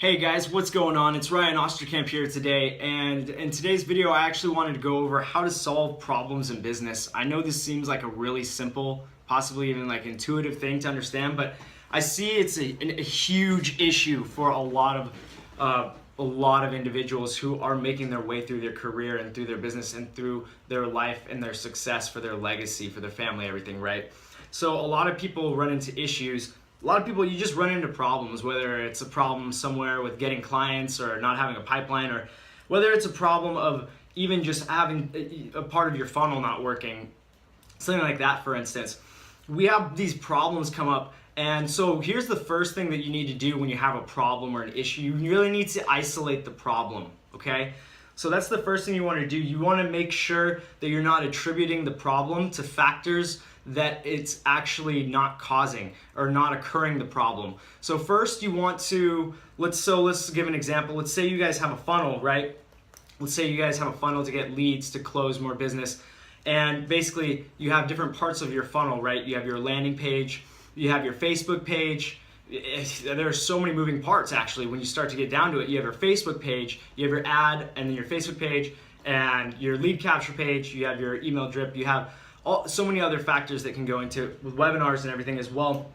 Hey guys, what's going on? It's Ryan Osterkamp here today, and in today's video I actually wanted to go over how to solve problems in business. I know this seems like a really simple, possibly even like intuitive thing to understand, but I see it's a huge issue for a lot of individuals who are making their way through their career and through their business and through their life and their success for their legacy, for their family, everything, right? So a lot of people run into issues. A lot of people, you just run into problems, whether it's a problem somewhere with getting clients or not having a pipeline, or whether it's a problem of even just having a part of your funnel not working, something like that, for instance. We have these problems come up, and so here's the first thing that you need to do when you have a problem or an issue. You really need to isolate the problem, okay? So that's the first thing you want to do. You want to make sure that you're not attributing the problem to factors that it's actually not causing or not occurring the problem. So first you want to, let's give an example. Let's say you guys have a funnel, right? Let's say you guys have a funnel to get leads to close more business. And basically you have different parts of your funnel, right? You have your landing page, you have your Facebook page. There are so many moving parts actually when you start to get down to it. You have your Facebook page, you have your ad, and then your Facebook page, and your lead capture page, you have your email drip, you have so many other factors that can go into with webinars and everything as well.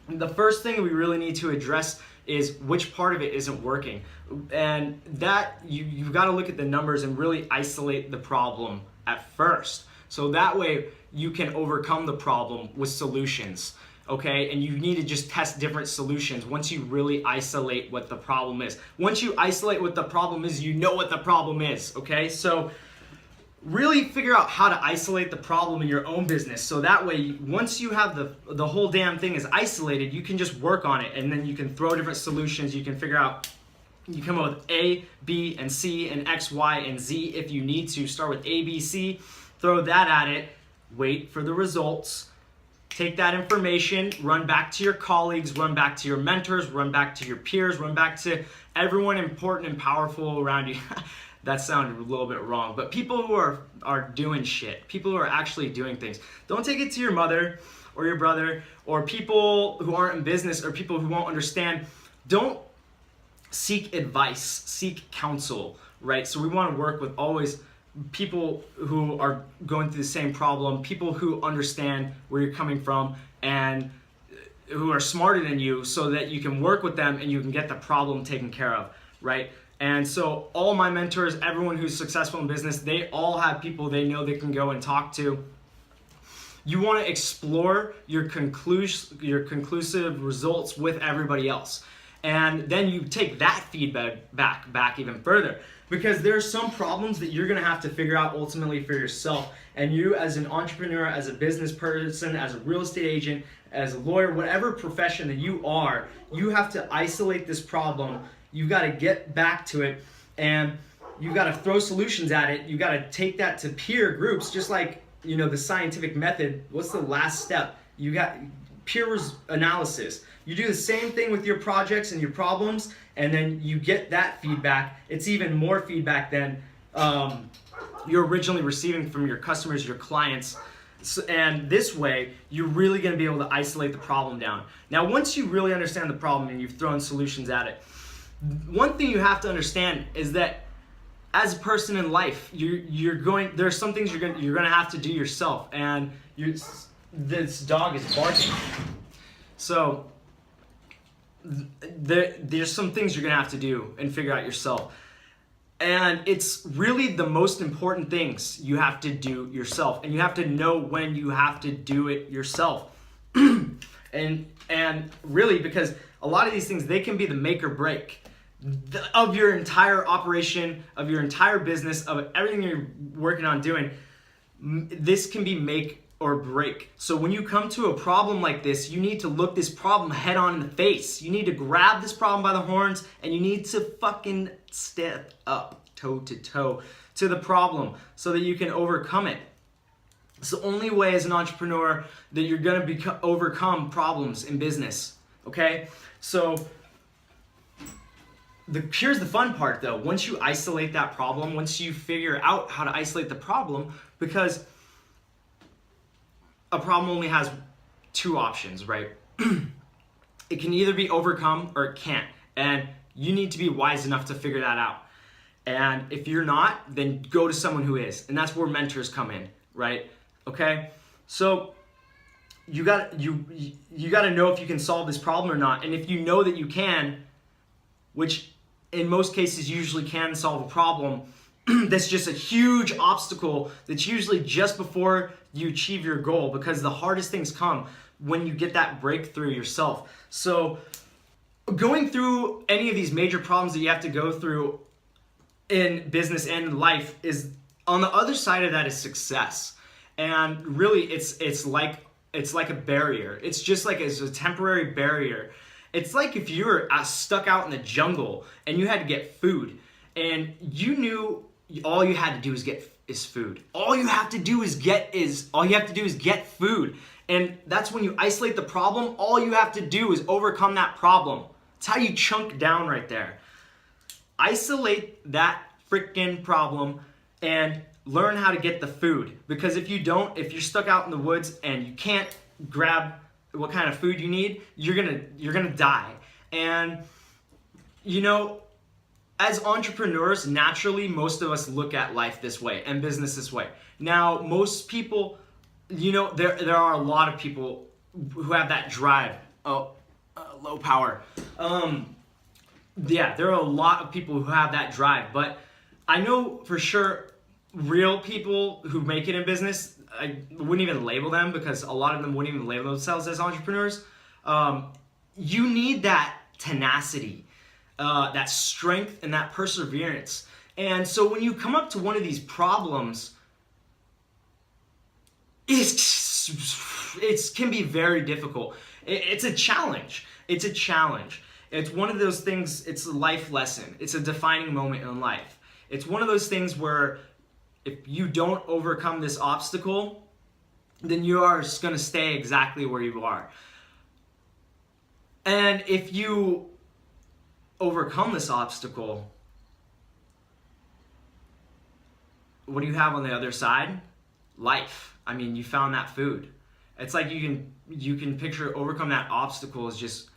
The first thing we really need to address is which part of it isn't working. And that you've got to look at the numbers and really isolate the problem at first. So that way you can overcome the problem with solutions. Okay, and you need to just test different solutions once you really isolate what the problem is. Once you isolate what the problem is, you know what the problem is, okay? So really figure out how to isolate the problem in your own business. So that way, once you have the whole damn thing is isolated, you can just work on it, and then you can throw different solutions. You can figure out, you come up with A, B, and C, and X, Y, and Z if you need to. Start with A, B, C, throw that at it, wait for the results. Take that information, run back to your colleagues, run back to your mentors, run back to your peers, run back to everyone important and powerful around you. That sounded a little bit wrong, but people who are doing shit, people who are actually doing things. Don't take it to your mother or your brother or people who aren't in business or people who won't understand. Don't seek advice, seek counsel, right? So we want to work with always people who are going through the same problem, people who understand where you're coming from and who are smarter than you, so that you can work with them and you can get the problem taken care of, right? And so all my mentors, everyone who's successful in business, they all have people they know they can go and talk to. You want to explore your conclusive results with everybody else. And then you take that feedback back even further. Because there are some problems that you're going to have to figure out ultimately for yourself. And you as an entrepreneur, as a business person, as a real estate agent, as a lawyer, whatever profession that you are, you have to isolate this problem. You've got to get back to it, and you've got to throw solutions at it. You've got to take that to peer groups, just like, the scientific method. What's the last step? You got peer analysis. You do the same thing with your projects and your problems, and then you get that feedback. It's even more feedback than you're originally receiving from your customers, your clients. And this way, you're really going to be able to isolate the problem down. Now, once you really understand the problem and you've thrown solutions at it, one thing you have to understand is that as a person in life, there are some things you're going to have to do yourself. And this dog is barking. So there's some things you're going to have to do and figure out yourself. And it's really the most important things you have to do yourself. And you have to know when you have to do it yourself. and really, because a lot of these things, they can be the make or break of your entire operation, of your entire business, of everything you're working on doing. This can be make or break. So when you come to a problem like this, you need to look this problem head on in the face. You need to grab this problem by the horns, and you need to fucking step up toe to toe to the problem so that you can overcome it. It's the only way as an entrepreneur that you're going to overcome problems in business, okay? So here's the fun part though. Once you isolate that problem, once you figure out how to isolate the problem, because a problem only has two options, right? It can either be overcome or it can't. And You need to be wise enough to figure that out. And if you're not, then go to someone who is. And that's where mentors come in, right? Okay? So you got to know if you can solve this problem or not. And if you know that you can, which in most cases usually can solve a problem, that's just a huge obstacle that's usually just before you achieve your goal, because the hardest things come when you get that breakthrough yourself. So going through any of these major problems that you have to go through in business and in life, is on the other side of that is success. And really it's like a barrier. It's just like it's a temporary barrier. It's like if you were stuck out in the jungle and you had to get food, and you knew all you had to do is food. All you have to do is get food. And that's when you isolate the problem. All you have to do is overcome that problem. It's how you chunk down right there. Isolate that freaking problem and learn how to get the food. Because if you don't, if you're stuck out in the woods and you can't grab what kind of food you need, you're gonna die. And you know, as entrepreneurs, naturally, most of us look at life this way and business this way. Now, most people, you know, there are a lot of people who have that drive. Low power. Yeah, there are a lot of people who have that drive, but I know for sure real people who make it in business, I wouldn't even label them, because a lot of them wouldn't even label themselves as entrepreneurs. You need that tenacity, that strength, and that perseverance. And so when you come up to one of these problems, it can be very difficult. It's a challenge. It's a challenge. It's one of those things, it's a life lesson. It's a defining moment in life. It's one of those things where if you don't overcome this obstacle, then you are just going to stay exactly where you are. And if you overcome this obstacle, what do you have on the other side? Life. I mean, you found that food. It's like you can picture overcome that obstacle as just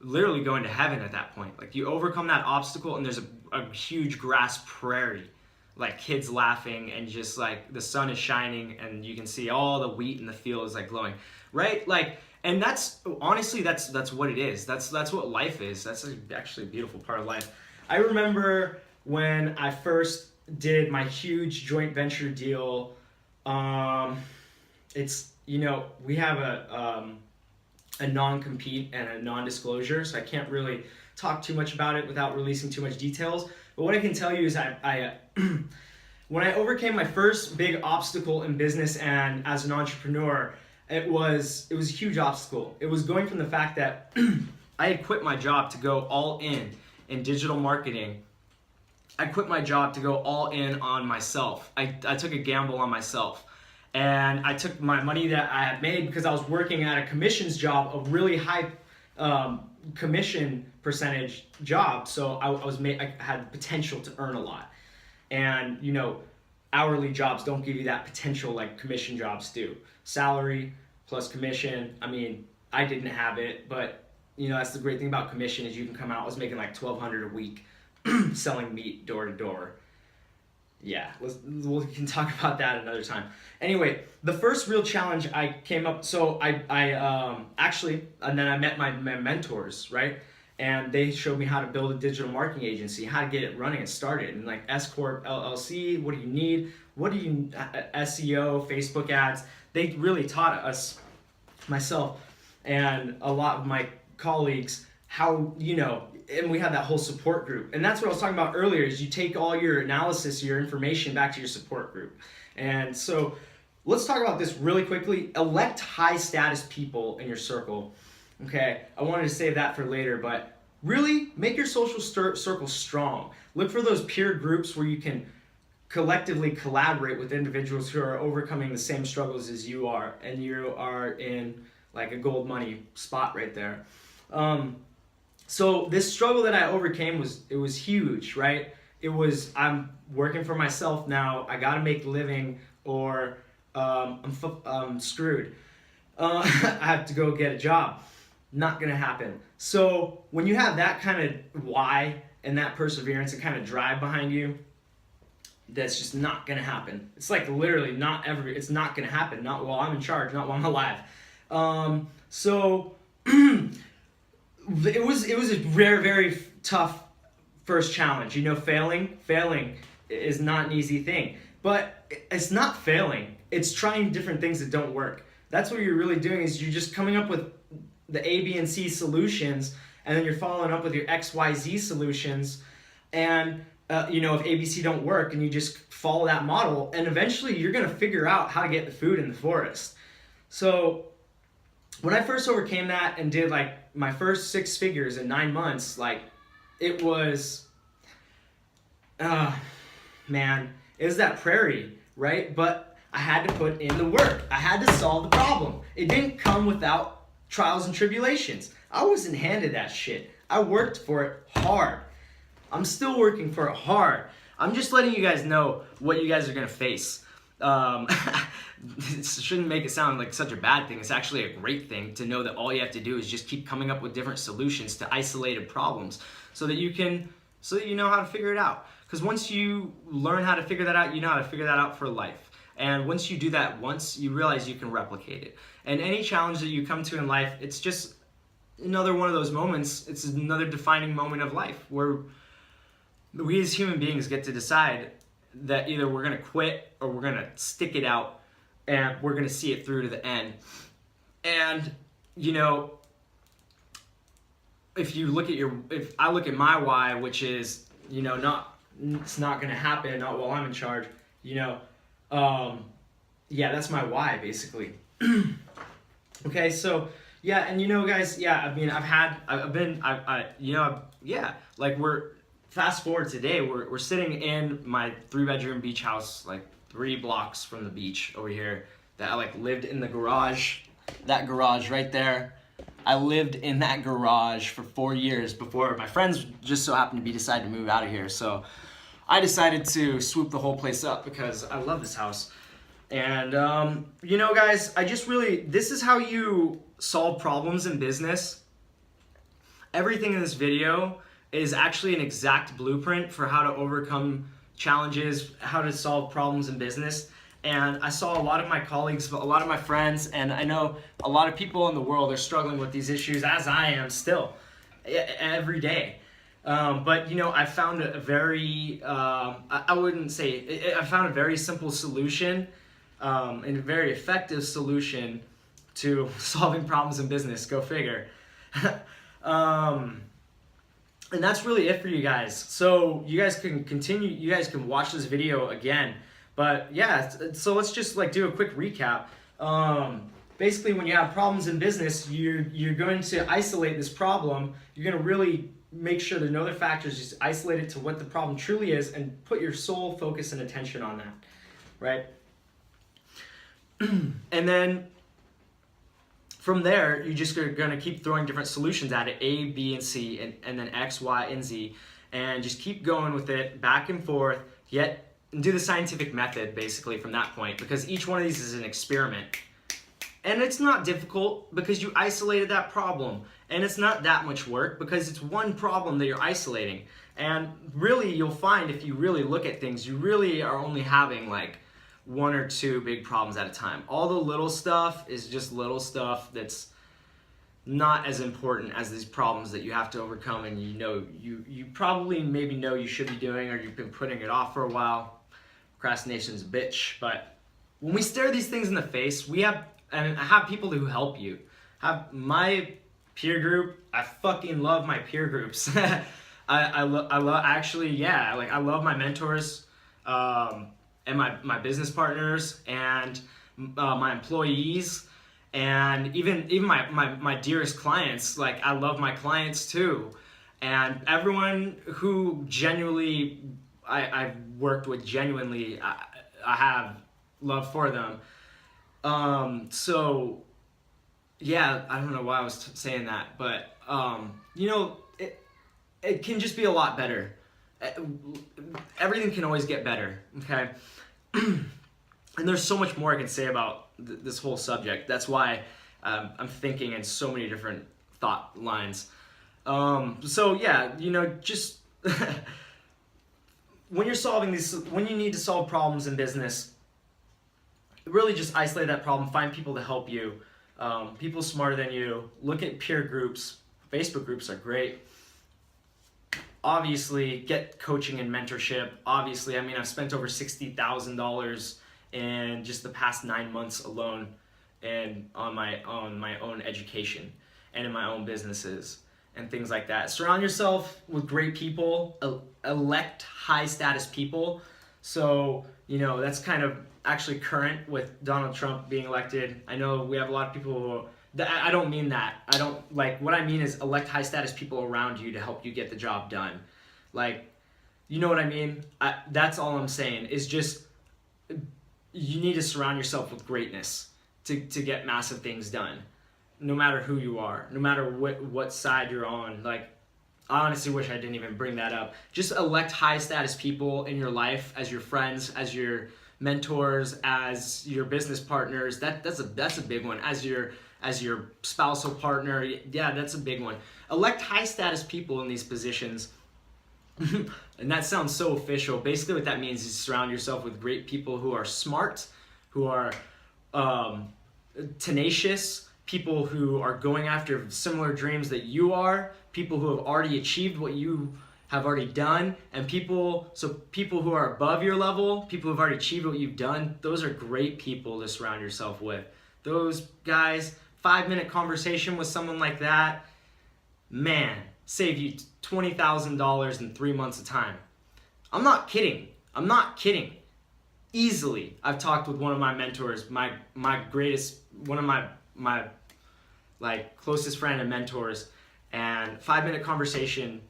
literally going to heaven at that point. Like you overcome that obstacle and there's a huge grass prairie, like kids laughing, and just like the sun is shining and you can see all the wheat in the field is like glowing, right? Like, and that's honestly, that's what it is. That's what life is. That's actually a beautiful part of life. I remember when I first did my huge joint venture deal. It's, you know, we have a non-compete and a non-disclosure, so I can't really talk too much about it without releasing too much details. But what I can tell you is I when I overcame my first big obstacle in business and as an entrepreneur, it was a huge obstacle. It was going from the fact that I had quit my job to go all in digital marketing. I quit my job to go all in on myself. I took a gamble on myself. And I took my money that I had made, because I was working at a commissions job, a really high commission percentage job. So I had potential to earn a lot. And you know, hourly jobs don't give you that potential like commission jobs do. Salary plus commission. I mean, I didn't have it, but you know, that's the great thing about commission is you can come out. I was making like $1,200 a week selling meat door to door. Yeah, we can talk about that another time. Anyway, the first real challenge I came up, so I actually, and then I met my mentors, right? And they showed me how to build a digital marketing agency, how to get it running and started, and like S Corp, LLC, what do you need? What do you, SEO, Facebook ads? They really taught us, myself and a lot of my colleagues, how, you know, and we had that whole support group. And that's what I was talking about earlier, is you take all your analysis, your information back to your support group. And so let's talk about this really quickly. Elect high status people in your circle. Okay, I wanted to save that for later, but really make your social circle strong. Look for those peer groups where you can collectively collaborate with individuals who are overcoming the same struggles as you are, and you are in like a gold money spot right there. So this struggle that I overcame was huge, right? It was, I'm working for myself now. I got to make a living, or I'm screwed. I have to go get a job. not gonna happen. So when you have that kind of why and that perseverance and kind of drive behind you, that's just not gonna happen. It's like literally it's not gonna happen. Not while I'm in charge, not while I'm alive. So it was a very, very tough first challenge. You know, failing is not an easy thing. But it's not failing. It's trying different things that don't work. That's what you're really doing, is you're just coming up with the A, B, and C solutions, and then you're following up with your X, Y, Z solutions. And you know, if A, B, C don't work, and you just follow that model, and eventually you're gonna figure out how to get the food in the forest. So when I first overcame that and did like my first 6 figures in 9 months, like it was, man, it was that prairie, right? But I had to put in the work. I had to solve the problem. It didn't come without trials and tribulations. I wasn't handed that shit. I worked for it hard. I'm still working for it hard. I'm just letting you guys know what you guys are gonna face. It shouldn't make it sound like such a bad thing. It's actually a great thing to know that all you have to do is just keep coming up with different solutions to isolated problems, so that you know how to figure it out. Because once you learn how to figure that out, you know how to figure that out for life. And once you do that once, you realize you can replicate it. And any challenge that you come to in life, it's just another one of those moments. It's another defining moment of life where we as human beings get to decide that either we're going to quit or we're going to stick it out, and we're going to see it through to the end. And, you know, if I look at my why, which is, you know, it's not going to happen, not while I'm in charge, you know, yeah, that's my why, basically. Okay, so, yeah, and you know, guys, yeah, I mean, like fast forward today, we're sitting in my 3-bedroom beach house, like 3 blocks from the beach over here, that I like lived in the garage, that garage right there. I lived in that garage for 4 years before my friends just so happened to decide to move out of here. So I decided to swoop the whole place up because I love this house. And, you know, guys, this is how you solve problems in business. Everything in this video is actually an exact blueprint for how to overcome challenges, how to solve problems in business. And I saw a lot of my colleagues, a lot of my friends, and I know a lot of people in the world are struggling with these issues, as I am still, every day. But, you know, I found a very, I found a very simple solution, and a very effective solution to solving problems in business. Go figure. And that's really it for you guys. So you guys can continue, you guys can watch this video again. But yeah, so let's just like do a quick recap. Basically, when you have problems in business, you're going to isolate this problem. You're going to really make sure there are no other factors, just isolate it to what the problem truly is and put your sole focus and attention on that, right? And then from there, you're just going to keep throwing different solutions at it, A, B, and C, and then X, Y, and Z, and just keep going with it back and forth, and do the scientific method, basically, from that point, because each one of these is an experiment. And it's not difficult because you isolated that problem, and it's not that much work because it's one problem that you're isolating. And really, you'll find if you really look at things, you really are only having like 1 or 2 big problems at a time. All the little stuff is just little stuff that's not as important as these problems that you have to overcome, and you probably maybe know you should be doing, or you've been putting it off for a while. Procrastination's a bitch. But when we stare these things in the face, I have people who help you. Have my peer group. I fucking love my peer groups. I love my mentors, and my business partners, and my employees, and even my dearest clients. Like, I love my clients too, and everyone who genuinely I've worked with, genuinely I have love for them. So yeah, I don't know why I was saying that, but you know, it can just be a lot better. Everything can always get better, okay? And there's so much more I can say about this whole subject. That's why I'm thinking in so many different thought lines. So yeah, just when you need to solve problems in business, really just isolate that problem, find people to help you, people smarter than you, look at peer groups. Facebook groups are great. Obviously, get coaching and mentorship. Obviously, I mean, I've spent over $60,000 in just the past 9 months alone, and on my own education and in my own businesses and things like that. Surround yourself with great people. Elect high status people. So that's kind of actually current with Donald Trump being elected. I know we have a lot of people who. I don't mean that. What I mean is elect high status people around you to help you get the job done. You know what I mean? That's all I'm saying is just you need to surround yourself with greatness to get massive things done. No matter who you are, no matter what side you're on. I honestly wish I didn't even bring that up. Just elect high status people in your life as your friends, as your mentors, as your business partners. That's a big one. As your spousal partner, yeah, that's a big one. Elect high status people in these positions. And that sounds so official. Basically what that means is surround yourself with great people who are smart, who are tenacious, people who are going after similar dreams that you are, people who have already achieved what you have already done, and people who are above your level, people who have already achieved what you've done. Those are great people to surround yourself with. Those guys, 5-minute conversation with someone like that, man, save you $20,000 in 3 months of time. I'm not kidding. Easily, I've talked with one of my mentors, my greatest, one of my closest friend and mentors, and 5-minute conversation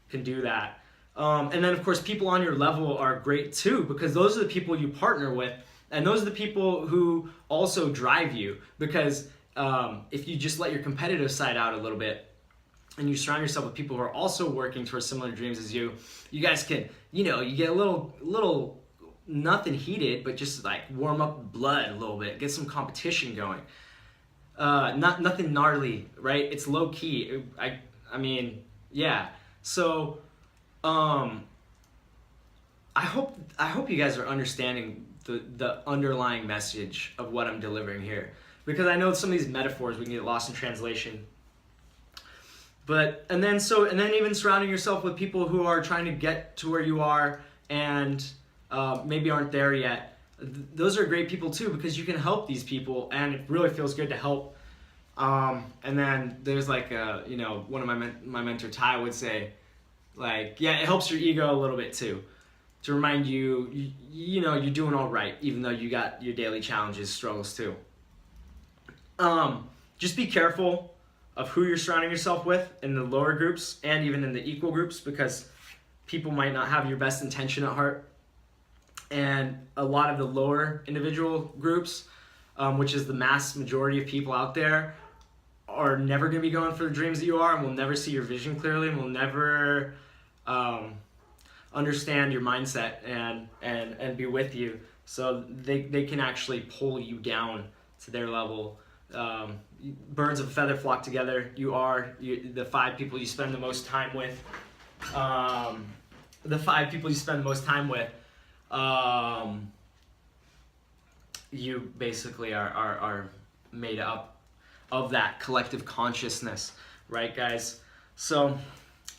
can do that. And then of course people on your level are great too, because those are the people you partner with, and those are the people who also drive you. Because if you just let your competitive side out a little bit and you surround yourself with people who are also working towards similar dreams as you, you guys can, you get a little nothing heated, but just warm up blood a little bit, get some competition going. Nothing gnarly, right? It's low key. I mean, yeah. So, I hope you guys are understanding the underlying message of what I'm delivering here, because I know some of these metaphors we can get lost in translation. And then even surrounding yourself with people who are trying to get to where you are and maybe aren't there yet. Those are great people too, because you can help these people, and it really feels good to help. And then there's one of my mentor Ty would say, yeah, it helps your ego a little bit too, to remind you, you're doing all right, even though you got your daily challenges, struggles too. Just be careful of who you're surrounding yourself with in the lower groups and even in the equal groups, because people might not have your best intention at heart. And a lot of the lower individual groups, which is the mass majority of people out there, are never going to be going for the dreams that you are, and will never see your vision clearly, and will never understand your mindset and be with you. So they can actually pull you down to their level. Birds of a feather flock together. The 5 people you spend the most time with. You basically are made up of that collective consciousness, right, guys? So,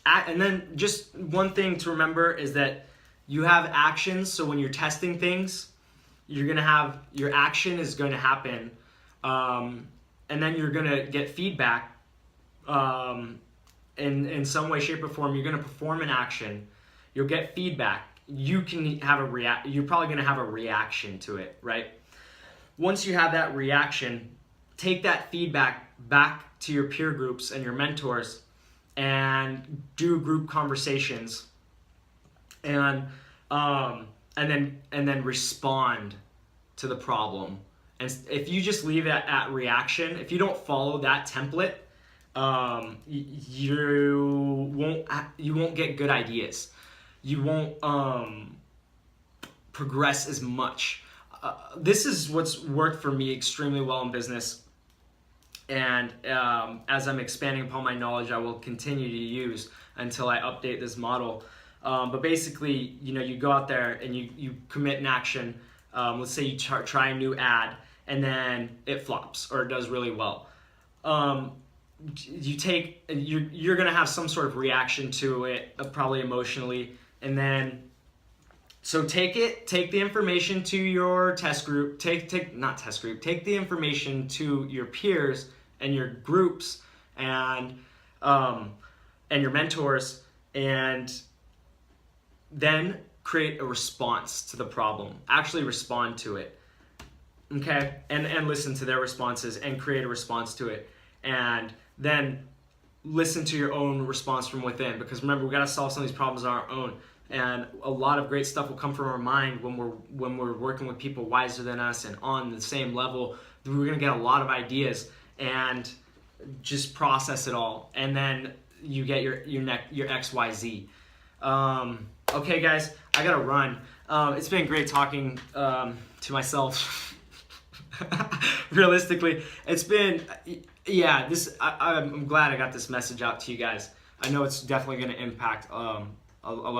and then just one thing to remember is that you have actions. So when you're testing things, you're gonna have your action is going to happen, and then you're gonna get feedback in some way, shape, or form. You're gonna perform an action. You'll get feedback. You can have you're probably gonna have a reaction to it, right? Once you have that reaction, take that feedback back to your peer groups and your mentors, and do group conversations, and then respond to the problem. And if you just leave it at reaction, if you don't follow that template, you won't get good ideas. You won't progress as much. This is what's worked for me extremely well in business. And as I'm expanding upon my knowledge, I will continue to use until I update this model. But basically, you go out there and you commit an action. Let's say you try a new ad and then it flops or it does really well. You're gonna have some sort of reaction to it, probably emotionally, and then so take the information to your test group, take the information to your peers and your groups and your mentors, and then create a response to the problem. Actually respond to it. Okay? And listen to their responses and create a response to it. And then listen to your own response from within, because remember, we got to solve some of these problems on our own. And a lot of great stuff will come from our mind when we're working with people wiser than us and on the same level. We're gonna get a lot of ideas and just process it all, and then you get your XYZ. Okay, guys, I gotta run. It's been great talking to myself. Realistically, it's been I'm glad I got this message out to you guys. I know it's definitely gonna impact a lot.